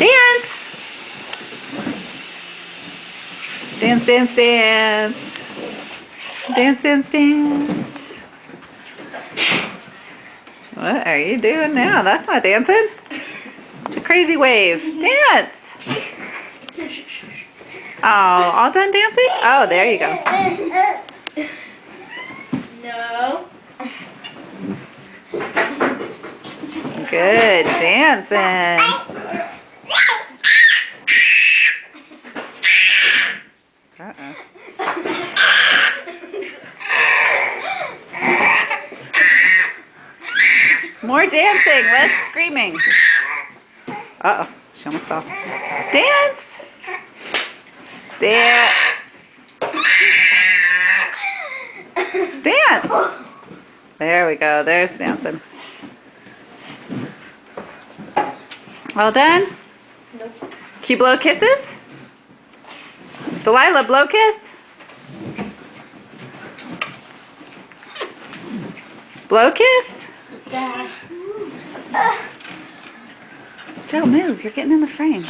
Dance! Dance, dance, dance. Dance, dance, dance. What are you doing now? That's not dancing. It's a crazy wave. Dance! Oh, all done dancing? Oh, there you go. No. Good dancing. Uh-oh. More dancing, less screaming. Uh-oh, she almost fell. Dance! Dance! Dance! There we go, there's dancing. All done? Nope. Can you blow kisses? Delilah, blow kiss? Blow kiss? Dad. Joe, move, you're getting in the frame.